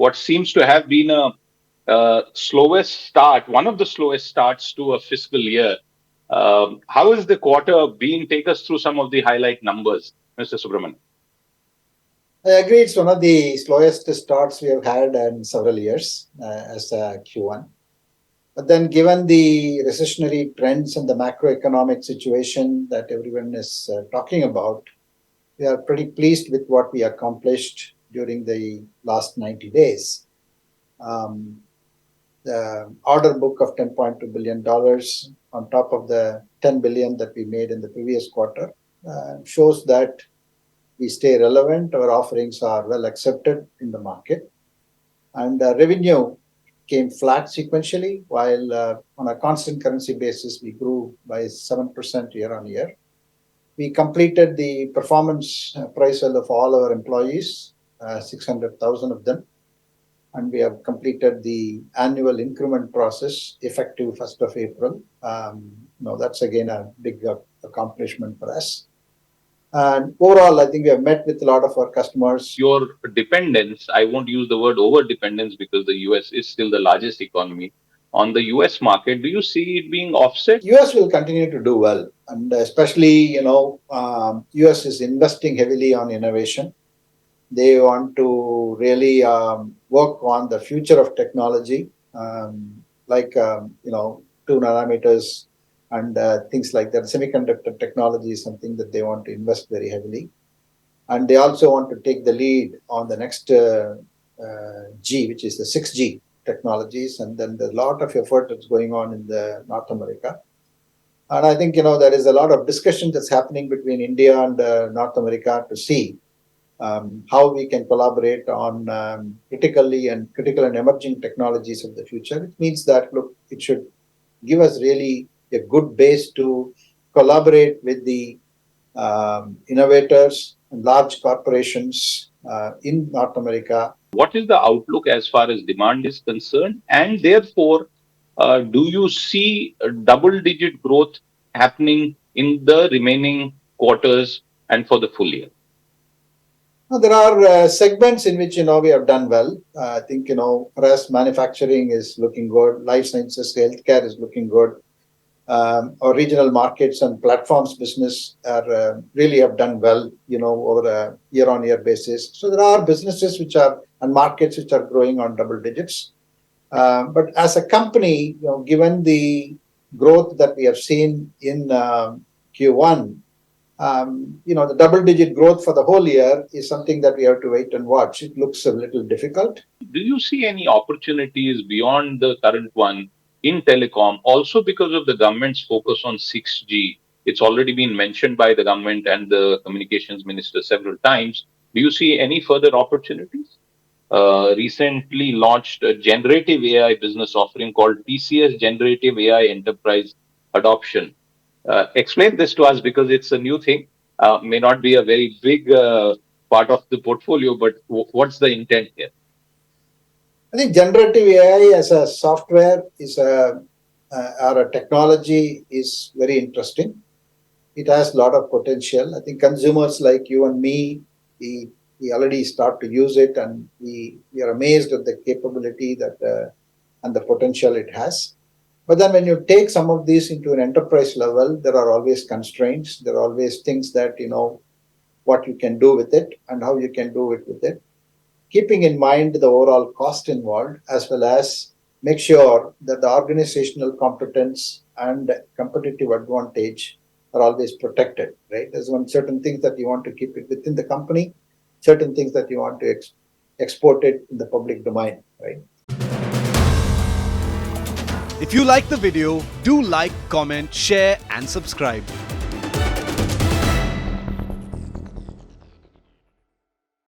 what seems to have been a slowest start, one of the slowest starts to a fiscal year. How has the quarter been? Take us through some of the highlight numbers, Mr. Subramanian. I agree. It's one of the slowest starts we have had in several years as a Q1. But then, given the recessionary trends and the macroeconomic situation that everyone is talking about, we are pretty pleased with what we accomplished during the last 90 days. Um, the order book of $10.2 billion on top of the $10 billion that we made in the previous quarter shows that we stay relevant. Our offerings are well accepted in the market. And revenue came flat sequentially, while on a constant currency basis, we grew by 7% year on year. We completed the performance appraisal of all our employees, 600,000 of them, and we have completed the annual increment process effective 1st of April. That's again a big accomplishment for us. And overall, I think we have met with a lot of our customers. Your dependence, I won't use the word over dependence because the US is still the largest economy. On the US market, do you see it being offset? US will continue to do well. And especially, US is investing heavily on innovation. They want to really work on the future of technology, like 2 nanometers and things like that. Semiconductor technology is something that they want to invest very heavily, and they also want to take the lead on the next G, which is the 6G technologies. And then there's a lot of effort that's going on in the North America. And I think there is a lot of discussion that's happening between India and North America to see how we can collaborate on critical and emerging technologies of the future. It means that, look, it should give us really a good base to collaborate with the innovators and large corporations in North America. What is the outlook as far as demand is concerned? And therefore, do you see a double-digit growth happening in the remaining quarters and for the full year? There are segments in which we have done well. I think for us, manufacturing is looking good. Life sciences, healthcare is looking good. Our regional markets and platforms business are really have done well, over a year-on-year basis. So there are businesses and markets which are growing on double digits. But as a company, given the growth that we have seen in Q1, the double-digit growth for the whole year is something that we have to wait and watch. It looks a little difficult. Do you see any opportunities beyond the current one in telecom, also because of the government's focus on 6G? It's already been mentioned by the government and the communications minister several times. Do you see any further opportunities? Recently launched a generative AI business offering called TCS Generative AI Enterprise Adoption. Explain this to us because it's a new thing. May not be a very big part of the portfolio, but what's the intent here? I think generative AI as a software or a technology is very interesting. It has a lot of potential. I think consumers like you and me, we already start to use it, and we are amazed at the capability and the potential it has. But then when you take some of these into an enterprise level, there are always constraints. There are always things that, what you can do with it and how you can do it with it, keeping in mind the overall cost involved, as well as make sure that the organizational competence and competitive advantage are always protected, right? There's certain things that you want to keep it within the company, certain things that you want to export it in the public domain, right? If you like the video, do like, comment, share and subscribe.